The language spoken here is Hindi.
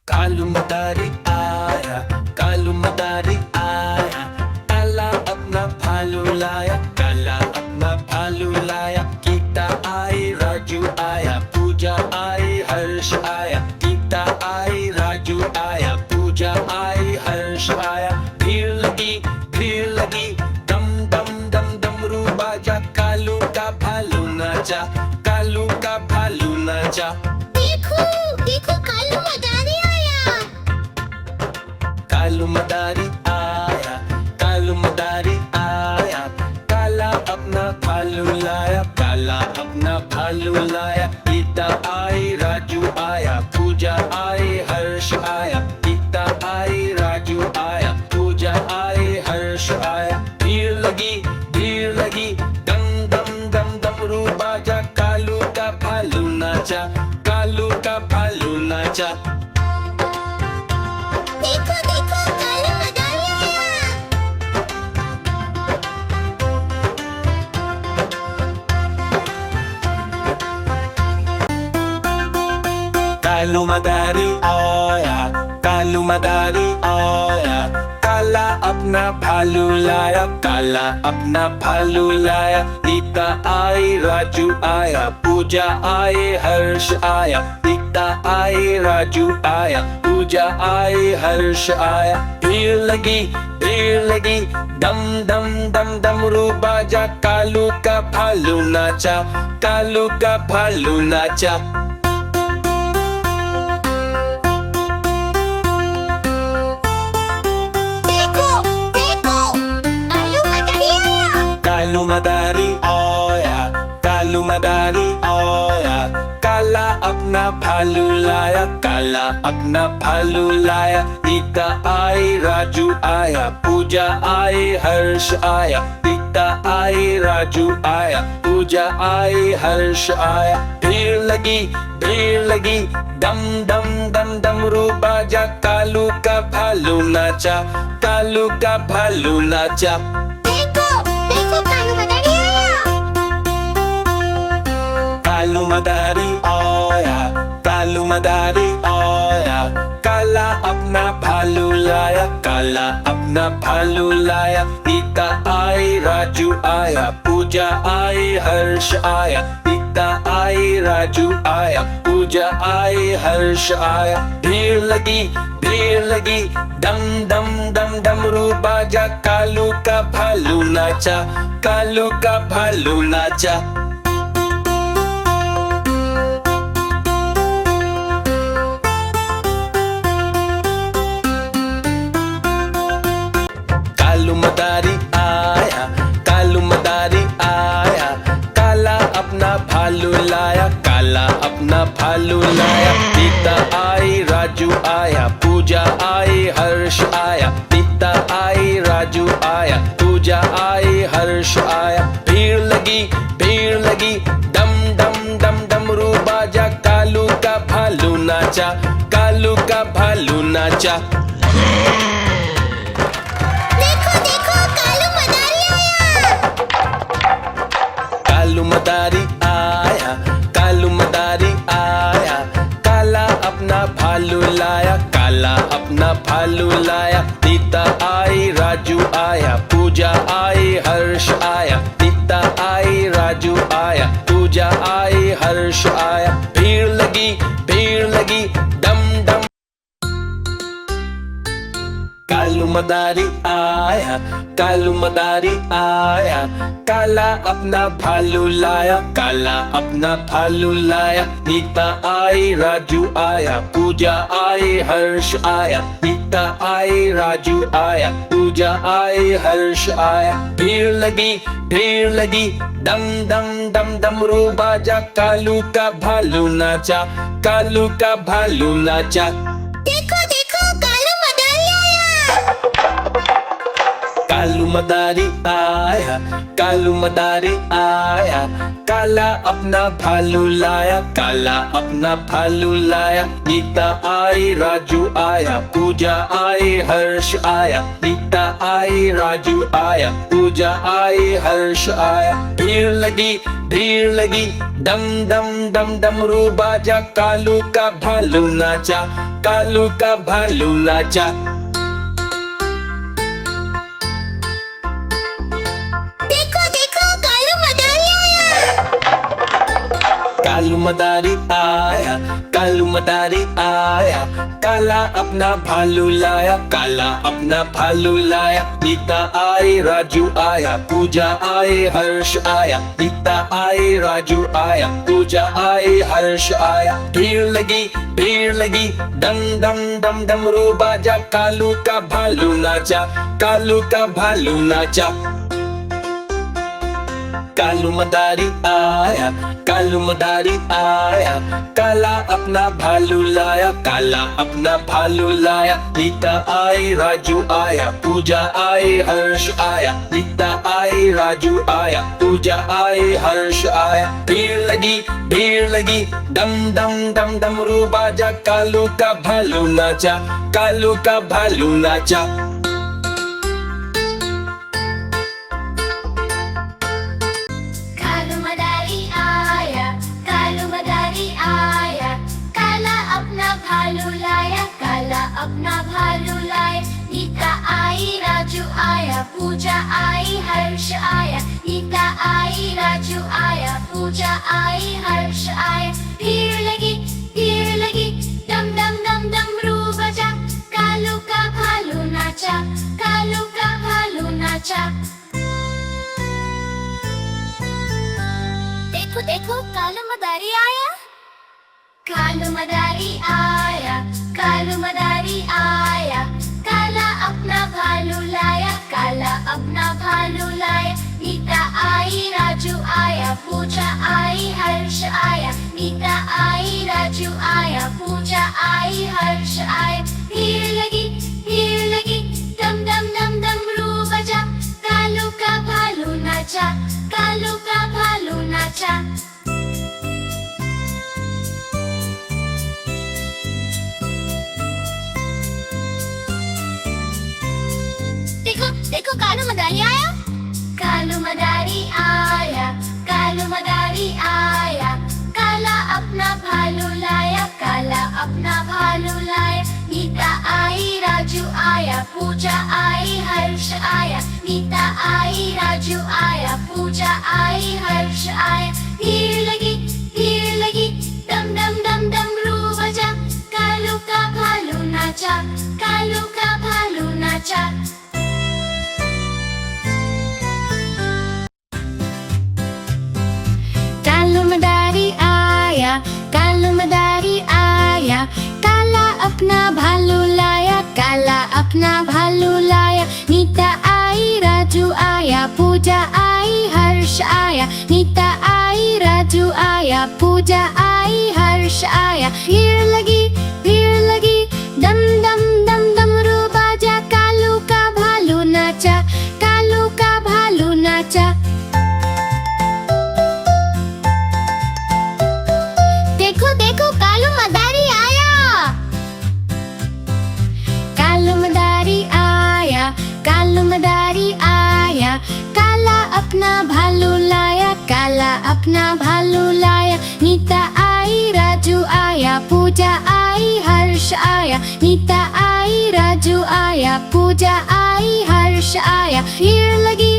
कालू मदारी आया, कालू मदारी आया, काला अपना भालू लाया, काला अपना भालू लाया। गीता आई, राजू आया, पूजा आई, हर्ष आया। गीता आई, राजू आया, पूजा आई, हर्ष आया। भीड़ लगी, दम दम दम डमरू बाजा। कालू का भालू नाचा, कालू का भालू नाचा। देखो देखो कालू मदारी आया। कालू मदारी आया, कालू मदारी आया, काला अपना भालू लाया, काला अपना भालू लाया। गीता आई, राजू आया, पूजा आई, हर्ष आया। गीता आई, राजू आया, पूजा आई, हर्ष आया। भीड़ लगी, दम दम दम डमरू बाजा। कालू का भालू नाचा, कालू का भालू नाचा। देखो देखो कालू मदारी आया। कालू मदारी आया, कालू मदारी आया, काला अपना भालू लाया, काला अपना भालू लाया। गीता आई, राजू आया, पूजा आई, हर्ष आया। गीता आई, राजू आया, पूजा आई, हर्ष आया। भीड़ लगी, दम दम दम डमरू बाजा। कालू का भालू नाचा, कालू का भालू नाचा। देखो देखो कालू मदारी आया। कालू मदारी आया, कालू मदारी आया, काला अपना भालू लाया, काला अपना भालू लाया। गीता आई, राजू आया, पूजा आई, हर्ष आया। गीता आई, राजू आया, पूजा आई, हर्ष आया। भीड़ लगी, दम दम दम डमरू बाजा। कालू का भालू नाचा, कालू का भालू नाचा। देखो देखो कालू मदारी आया। कालू मदारी आया, कालू मदारी आया, काला अपना भालू लाया, काला अपना भालू लाया। गीता आई, राजू आया, पूजा आई, हर्ष आया। गीता आई, राजू आया, पूजा आई, हर्ष आया। भीड़ लगी, दम दम दम डमरू बाजा। कालू का भालू नाचा, कालू का भालू नाचा। कालू मदारी आया, कालू मदारी आया, काला अपना भालू लाया, काला अपना भालू लाया। गीता आई, राजू आया, पूजा आई, हर्ष आया। गीता आई, राजू आया, पूजा आई, हर्ष आया। भीड़ लगी, दम दम दम डमरू बाजा। कालू का भालू नाचा, कालू का भालू नाचा। देखो देखो कालू मदारी आया। कालू मदारी आया, कालू मदारी आया, काला अपना भालू लाया, काला अपना भालू लाया। गीता आई, राजू आया, पूजा आई, हर्ष आया। गीता आई, राजू आया, पूजा आई, हर्ष आया। भीड़ लगी, दम दम। कालू मदारी आया, कालू मदारी आया, काला अपना भालू लाया, काला अपना भालू लाया। गीता आई, राजू आया, पूजा आई, हर्ष आया। गीता आई, राजू आया, पूजा आई, हर्ष आया। भीड़ लगी, दम दम दम डमरू बाजा। कालू का भालू नाचा, कालू का भालू नाचा। देखो देखो कालू मदारी आया। कालू मदारी आया, कालू मदारी आया, काला अपना भालू लाया, काला अपना भालू लाया। नीता आई, राजू आया, पूजा आई, हर्ष आया। नीता आई, राजू आया, पूजा आई, हर्ष आया। भीड़ लगी, डम डम डम डमरू बाजा, कालू का भालू नाचा, कालू का भालू नाचा। देखो देखो कालू मदारी आया। कालू मदारी आया, कालू मदारी आया, काला अपना भालू लाया, काला अपना भालू लाया। नीता आई, राजू आया, पूजा आई, हर्ष आया। नीता आई, राजू आया, पूजा आई, हर्ष आया। भीड़ लगी, डम डम डम डमरू बाजा, कालू का भालू नाचा, कालू का भालू नाचा। कालू मदारी आया, कालू मदारी आया, काला अपना भालू लाया, काला अपना भालू लाया। नीता आई, राजू आया, पूजा आई, हर्ष आया। नीता आई, राजू आया, पूजा आई, हर्ष आया। भीड़ लगी, डम डम डम डमरू बाजा, कालू का भालू नाचा, कालू का भालू नाचा। कालू मदारी आया, कालू मदारी आया, काला अपना भालू लाया, काला अपना भालू लाया। नीता आई, राजू आया, पूजा आई, हर्ष आया। नीता आई, राजू आया, पूजा आई, हर्ष आया। भीड़ लगी, डम डम डम डमरू बजा, कालू का भालू नाचा, कालू का भालू नाचा। देखो देखो कालू मदारी आया। कालू मदारी आया, कालू मदारी आया, काला अपना भालू लाया, काला अपना भालू लाया। नीता आई, राजू आया, पूजा आई, हर्ष आया। नीता आई, राजू आया, पूजा आई, हर्ष आया। भीड़ लगी, डम डम डम डमरू बजा, कालू का भालू नाचा, कालू का भालू नाचा। देखो देखो कालू मदारी आया। कालू मदारी आया, कालू मदारी आया, काला अपना भालू लाया, काला अपना भालू लाया। नीता आई, राजू आया, पूजा आई, हर्ष आया। नीता आई, राजू आया, पूजा आई, हर्ष आया। भीड़ लगी, डम डम डम डमरू बजा, कालू का भालू नाचा, कालू का भालू नाचा। कालू मदारी आया, कालू मदारी आया, काला अपना भालू लाया, काला अपना भालू लाया। नीता आई, राजू आया, पूजा आई, हर्ष आया। नीता आई, राजू आया, पूजा आई, हर्ष आया। भीड़ लगी, डम डम डम डमरू बाजा, कालू का भालू नाचा, कालू का भालू नाचा। देखो देखो कालू मदारी आया। कालू मदारी आया, कालू मदारी आया, काला अपना भालू लाया, काला अपना भालू लाया। नीता आई, राजू आया, पूजा आई, हर्ष आया। नीता आई, राजू आया, पूजा आई, हर्ष आया। भीड़ लगी,